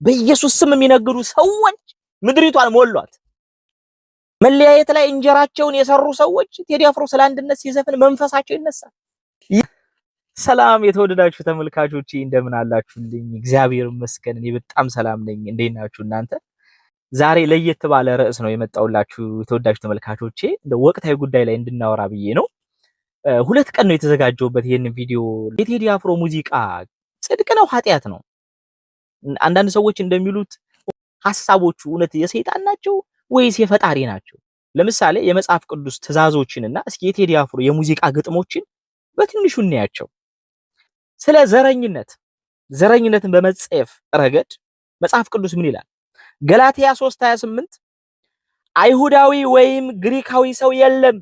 በኢየሱስ ስም የሚነግዱ ሰዎች ምድሪቷን ሞሏት። መለያየት ላይ እንጀራቸውን የሰሩ ሰዎች ቴዲ አፍሮ ስለ አንድነት ሲዘፍን መንፈሳቸው ይነሳል። ሰላም የተወደዳችሁ ተመልካቾቼ እንደምን አላችሁልኝ? እግዚአብሔር ይመስገን እኔ በጣም ሰላም ነኝ። እንዴት ናችሁ እናንተ? ዛሬ ለየት ባለ ርዕስ ነው የመጣሁላችሁ የተወዳጁ ተመልካቾቼ። እንደ ወቅታዊ ጉዳይ ላይ እንድናወራ ብዬ ነው። ሁለት ቀን ነው የተዘጋጀውበት ይሄንን ቪዲዮ። የቴዲ አፍሮ ሙዚቃ ጽድቅ ነው ኃጢአት ነው? አንዳንድ ሰዎች እንደሚሉት ሐሳቦቹ እውነት የሰይጣን ናቸው ወይስ የፈጣሪ ናቸው? ለምሳሌ የመጽሐፍ ቅዱስ ትእዛዞችንና እስኪ የቴዲ አፍሮ የሙዚቃ ግጥሞችን በትንሹ እናያቸው። ስለ ዘረኝነትን በመጸየፍ ረገድ መጽሐፍ ቅዱስ ምን ይላል? ገላትያ 3:28 አይሁዳዊ ወይም ግሪካዊ ሰው የለም፣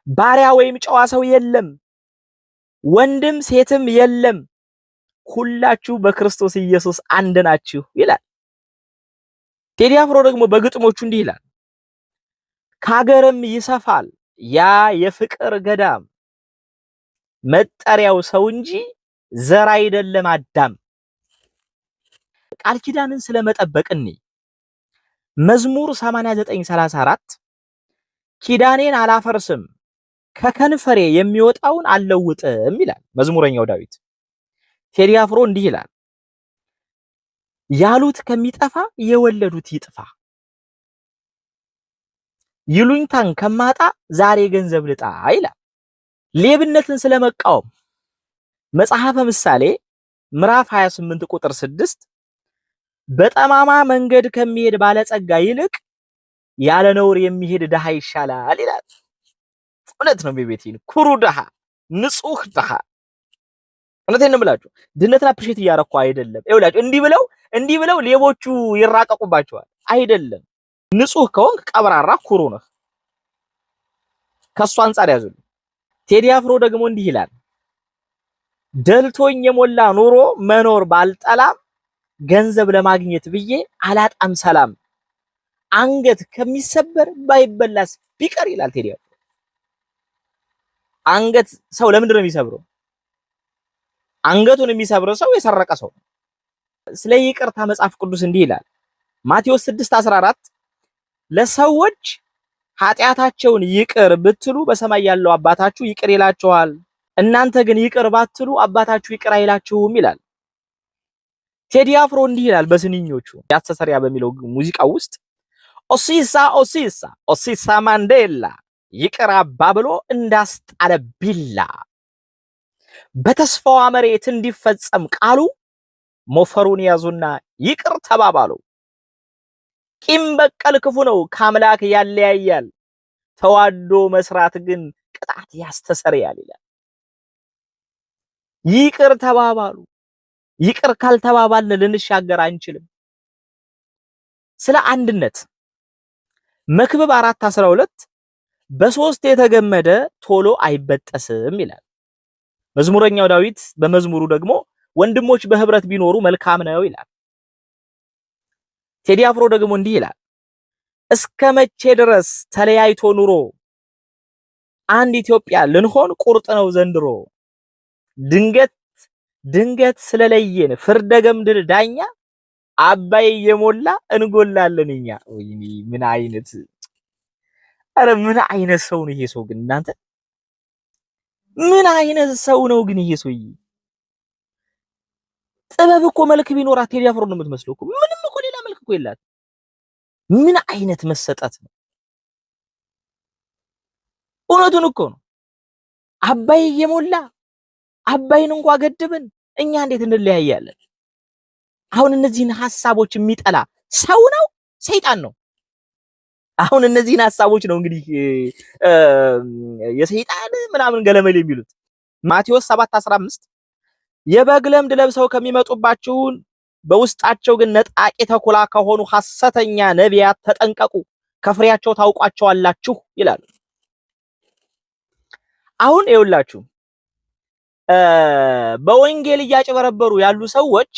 ባሪያ ወይም ጨዋ ሰው የለም፣ ወንድም ሴትም የለም፣ ሁላችሁ በክርስቶስ ኢየሱስ አንድ ናችሁ ይላል። ቴዲ አፍሮ ደግሞ በግጥሞቹ እንዲህ ይላል፣ ከሀገርም ይሰፋል ያ የፍቅር ገዳም፣ መጠሪያው ሰው እንጂ ዘር አይደለም አዳም። ቃል ኪዳንን ስለመጠበቅ መዝሙር 89:34 ኪዳኔን አላፈርስም ከከንፈሬ የሚወጣውን አልለውጥም ይላል መዝሙረኛው ዳዊት። ቴዲ አፍሮ እንዲህ ይላል፣ ያሉት ከሚጠፋ የወለዱት ይጥፋ፣ ይሉኝታን ከማጣ ዛሬ ገንዘብ ልጣ ይላል። ሌብነትን ስለመቃወም መጽሐፈ ምሳሌ ምዕራፍ 28 ቁጥር 6 በጠማማ መንገድ ከሚሄድ ባለጸጋ ይልቅ ያለ ነውር የሚሄድ ድሃ ይሻላል ይላል። እውነት ነው። ቤቤቴን ኩሩ ድሃ፣ ንጹህ ድሃ። እውነቴን ነው የምላችሁ። ድህነትን አፕሪሼት እያረኩ አይደለም። ይኸውላችሁ እንዲህ ብለው ሌቦቹ ይራቀቁባቸዋል አይደለም። ንጹህ ከሆንክ ቀብራራ ኩሩ ነህ። ከሱ አንፃር ያዙልኝ። ቴዲ አፍሮ ደግሞ እንዲህ ይላል፣ ደልቶኝ የሞላ ኑሮ መኖር ባልጠላም ገንዘብ ለማግኘት ብዬ አላጣም ሰላም፣ አንገት ከሚሰበር ባይበላስ ቢቀር ይላል ቴዲ አፍሮ። አንገት ሰው ለምንድን ነው የሚሰብረው? አንገቱን የሚሰብረው ሰው የሰረቀ ሰው። ስለ ይቅርታ መጽሐፍ ቅዱስ እንዲህ ይላል፣ ማቴዎስ 6:14 ለሰዎች ኃጢአታቸውን ይቅር ብትሉ በሰማይ ያለው አባታችሁ ይቅር ይላችኋል፣ እናንተ ግን ይቅር ባትሉ አባታችሁ ይቅር አይላችሁም ይላል። ቴዲ አፍሮ እንዲህ ይላል በስንኞቹ ያስተሰርያ በሚለው ሙዚቃው ውስጥ ኦሲሳ ኦሲሳ ኦሲሳ ማንዴላ ይቅር አባ ብሎ እንዳስጣለ ቢላ፣ በተስፋዋ መሬት እንዲፈጸም ቃሉ ሞፈሩን ያዙና ይቅር ተባባሉ። ቂም በቀል ክፉ ነው ከአምላክ ያለያያል፣ ተዋዶ መስራት ግን ቅጣት ያስተሰርያል ይላል። ይቅር ተባባሉ። ይቅር ካልተባባልን ልንሻገር አንችልም። ስለ አንድነት መክብብ 4:12 በሶስት የተገመደ ቶሎ አይበጠስም ይላል። መዝሙረኛው ዳዊት በመዝሙሩ ደግሞ ወንድሞች በህብረት ቢኖሩ መልካም ነው ይላል። ቴዲ አፍሮ ደግሞ እንዲህ ይላል፣ እስከ መቼ ድረስ ተለያይቶ ኑሮ አንድ ኢትዮጵያ ልንሆን ቁርጥ ነው ዘንድሮ፣ ድንገት ስለለየን ፍርደ ገምድል ዳኛ፣ አባይ የሞላ እንጎላለን እኛ። ወይኔ ምን አይነት ሰው ነው ይሄ ሰው ግን እናንተ! ምን አይነት ሰው ነው ግን ይሄ ሰውዬ? ጥበብ እኮ መልክ ቢኖራት ቴዲ አፍሮ ነው የምትመስለው እኮ። ምንም እኮ ሌላ መልክ እኮ የላት። ምን አይነት መሰጠት ነው! እውነቱን እኮ ነው። አባይ የሞላ አባይን እንኳን ገድብን እኛ እንዴት እንለያያለን? አሁን እነዚህን ሐሳቦች የሚጠላ ሰው ነው ሰይጣን ነው? አሁን እነዚህን ሐሳቦች ነው እንግዲህ የሰይጣን ምናምን ገለመል የሚሉት። ማቴዎስ 7:15 የበግ ለምድ ለብሰው ከሚመጡባችሁ በውስጣቸው ግን ነጣቂ ተኩላ ከሆኑ ሐሰተኛ ነቢያት ተጠንቀቁ፣ ከፍሬያቸው ታውቋቸዋላችሁ ይላል። አሁን ይኸውላችሁ በወንጌል እያጨበረበሩ ያሉ ሰዎች፣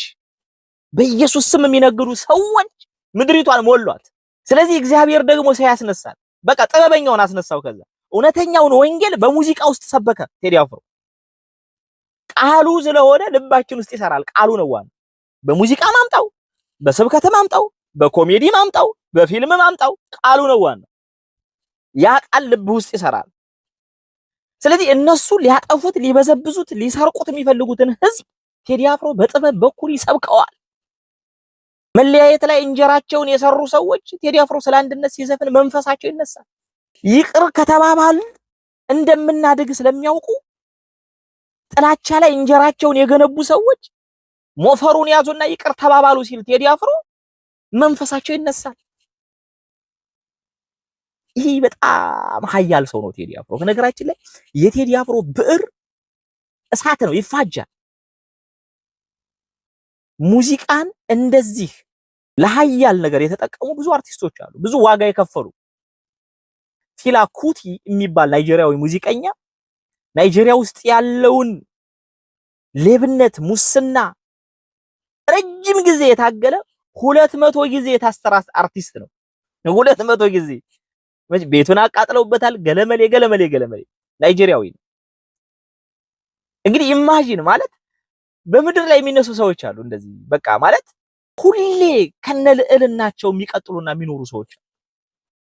በኢየሱስ ስም የሚነግዱ ሰዎች ምድሪቷን ሞሏት። ስለዚህ እግዚአብሔር ደግሞ ሰው ያስነሳል። በቃ ጥበበኛውን አስነሳው። ከዛ እውነተኛውን ወንጌል በሙዚቃ ውስጥ ሰበከ ቴዲ አፍሮ። ቃሉ ስለሆነ ልባችን ውስጥ ይሰራል። ቃሉ ነው ዋናው። በሙዚቃ ማምጣው፣ በስብከት ማምጣው፣ በኮሜዲ ማምጣው፣ በፊልም ማምጣው ቃሉ ነው ዋናው። ያ ቃል ልብ ውስጥ ይሰራል። ስለዚህ እነሱ ሊያጠፉት፣ ሊበዘብዙት፣ ሊሰርቁት የሚፈልጉትን ህዝብ ቴዲ አፍሮ በጥበብ በኩል ይሰብከዋል። መለያየት ላይ እንጀራቸውን የሰሩ ሰዎች ቴዲ አፍሮ ስለ አንድነት ሲዘፍን መንፈሳቸው ይነሳል። ይቅር ከተባባል እንደምናድግ ስለሚያውቁ ጥላቻ ላይ እንጀራቸውን የገነቡ ሰዎች ሞፈሩን ያዙና ይቅር ተባባሉ ሲል ቴዲ አፍሮ መንፈሳቸው ይነሳል። ይሄ በጣም ኃያል ሰው ነው ቴዲ አፍሮ። በነገራችን ላይ የቴዲ አፍሮ ብዕር እሳት ነው፣ ይፋጃል። ሙዚቃን እንደዚህ ለኃያል ነገር የተጠቀሙ ብዙ አርቲስቶች አሉ፣ ብዙ ዋጋ የከፈሉ። ፊላ ኩቲ የሚባል ናይጄሪያዊ ሙዚቀኛ ናይጄሪያ ውስጥ ያለውን ሌብነት፣ ሙስና ረጅም ጊዜ የታገለ 200 ጊዜ የታሰረ አርቲስት ነው። 200 ጊዜ ቤቱን አቃጥለውበታል። ገለመሌ ገለመሌ ገለመሌ ናይጄሪያዊ ነው። እንግዲህ ኢማጂን ማለት በምድር ላይ የሚነሱ ሰዎች አሉ እንደዚህ በቃ ማለት ሁሌ ከነልዕልናቸው የሚቀጥሉና የሚኖሩ ሰዎች።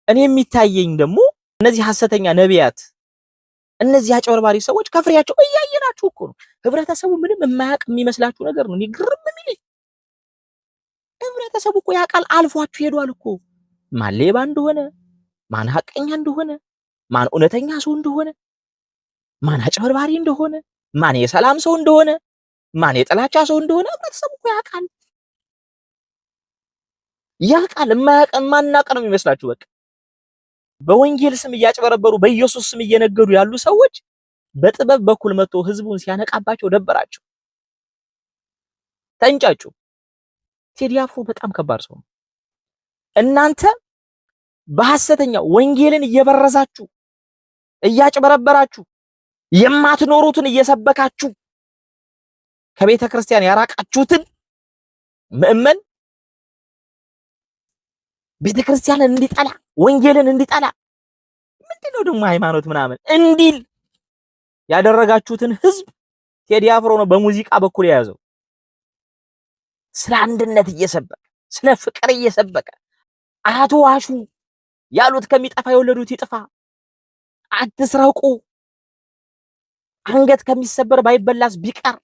እኔ የሚታየኝ ደግሞ እነዚህ ሐሰተኛ ነቢያት፣ እነዚህ አጭበርባሪ ሰዎች ከፍሬያቸው እያየናችሁ እኮ ነው። ህብረተሰቡ ምንም የማያውቅ የሚመስላችሁ ነገር ነው። ግርም የሚል ህብረተሰቡ እኮ ያውቃል። አልፏችሁ ሄዷል እኮ ማን ሌባ እንደሆነ፣ ማን ሐቀኛ እንደሆነ፣ ማን እውነተኛ ሰው እንደሆነ፣ ማን አጭበርባሪ እንደሆነ፣ ማን የሰላም ሰው እንደሆነ፣ ማን የጥላቻ ሰው እንደሆነ ህብረተሰቡ እኮ ያውቃል። ያውቃል። የማናውቅ ነው የሚመስላችሁ። በቃ በወንጌል ስም እያጭበረበሩ በኢየሱስ ስም እየነገዱ ያሉ ሰዎች በጥበብ በኩል መጥቶ ህዝቡን ሲያነቃባቸው ደበራቸው፣ ተንጫጩ። ቴዲ አፍሮ በጣም ከባድ ሰው ነው። እናንተ በሐሰተኛ ወንጌልን እየበረዛችሁ እያጭበረበራችሁ የማትኖሩትን እየሰበካችሁ ከቤተ ክርስቲያን ያራቃችሁትን ምእመን ቤተ ክርስቲያንን እንዲጠላ ወንጌልን እንዲጠላ ምንድነው ደግሞ ሃይማኖት ምናምን እንዲል ያደረጋችሁትን ህዝብ ቴዲ አፍሮ ነው በሙዚቃ በኩል የያዘው። ስለ አንድነት እየሰበከ ስለ ፍቅር እየሰበከ አትዋሹ፣ ያሉት ከሚጠፋ የወለዱት ይጥፋ፣ አትስረቁ፣ አንገት ከሚሰበር ባይበላስ ቢቀር፣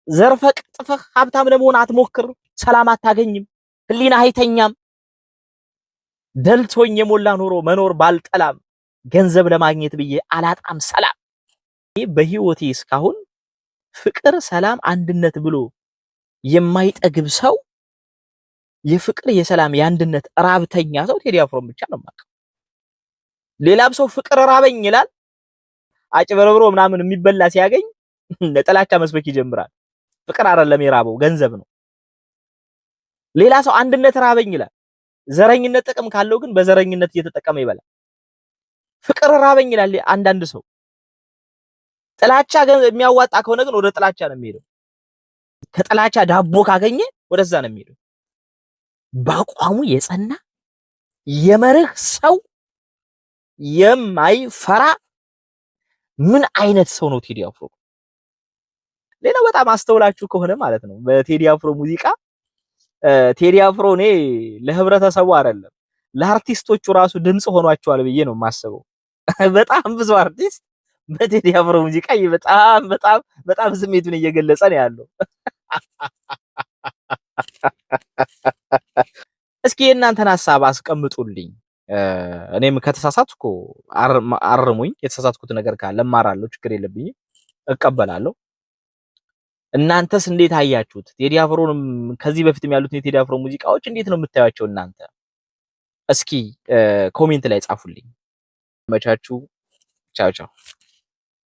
ዘርፈቅ ጥፈህ ሀብታም ለመሆን አትሞክር፣ ሰላም አታገኝም፣ ህሊና አይተኛም፣ ደልቶኝ የሞላ ኑሮ መኖር ባልጠላም፣ ገንዘብ ለማግኘት ብዬ አላጣም ሰላም። በህይወቴ እስካሁን ፍቅር፣ ሰላም፣ አንድነት ብሎ የማይጠግብ ሰው፣ የፍቅር የሰላም የአንድነት ራብተኛ ሰው ቴዲ አፍሮን ብቻ ነው የማውቀው። ሌላም ሰው ፍቅር ራበኝ ይላል፣ አጭበርብሮ ምናምን የሚበላ ሲያገኝ ለጥላቻ መስበክ ይጀምራል። ፍቅር አይደለም የራበው ገንዘብ ነው። ሌላ ሰው አንድነት ራበኝ ይላል፣ ዘረኝነት ጥቅም ካለው ግን በዘረኝነት እየተጠቀመ ይበላል። ፍቅር ራበኝ ይላል አንዳንድ ሰው። ጥላቻ የሚያዋጣ ከሆነ ግን ወደ ጥላቻ ነው የሚሄደው። ከጥላቻ ዳቦ ካገኘ ወደዛ ነው የሚሄደው። በአቋሙ የጸና የመርህ ሰው የማይፈራ ምን አይነት ሰው ነው ቴዲ አፍሮ? ሌላው በጣም አስተውላችሁ ከሆነ ማለት ነው በቴዲ አፍሮ ሙዚቃ ቴዲ አፍሮ እኔ ለህብረተሰቡ አይደለም ለአርቲስቶቹ ራሱ ድምጽ ሆኗቸዋል ብዬ ነው የማስበው። በጣም ብዙ አርቲስት በቴዲ አፍሮ ሙዚቃ በጣም በጣም በጣም ስሜቱን እየገለጸ ነው ያለው። እስኪ የእናንተን ሐሳብ አስቀምጡልኝ። እኔም ከተሳሳትኩ አርሙኝ። የተሳሳትኩት ነገር ካለ እማራለሁ፣ ችግር የለብኝም፣ እቀበላለሁ። እናንተስ እንዴት አያችሁት? ቴዲ አፍሮንም ከዚህ በፊትም ያሉት የቴዲ አፍሮ ሙዚቃዎች እንዴት ነው የምታዩቸው እናንተ? እስኪ ኮሜንት ላይ ጻፉልኝ። መቻችሁ። ቻው ቻው።